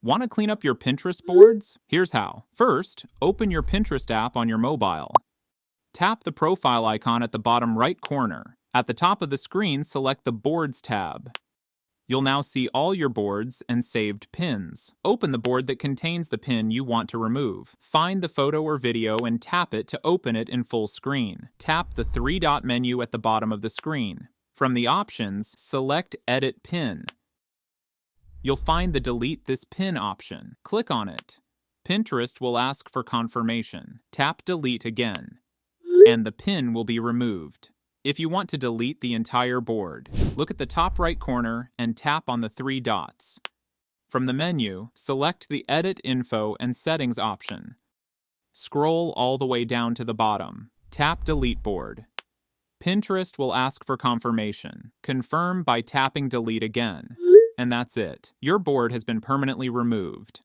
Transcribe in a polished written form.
Want to clean up your Pinterest boards? Here's how. First, open your Pinterest app on your mobile. Tap the profile icon at the bottom right corner. At the top of the screen, select the Boards tab. You'll now see all your boards and saved pins. Open the board that contains the pin you want to remove. Find the photo or video and tap it to open it in full screen. Tap the three-dot menu at the bottom of the screen. From the options, select Edit Pin. You'll find the Delete this pin option. Click on it. Pinterest will ask for confirmation. Tap Delete again, and the pin will be removed. If you want to delete the entire board, look at the top right corner and tap on the three dots. From the menu, select the Edit Info and Settings option. Scroll all the way down to the bottom. Tap Delete Board. Pinterest will ask for confirmation. Confirm by tapping Delete again. And that's it. Your board has been permanently removed.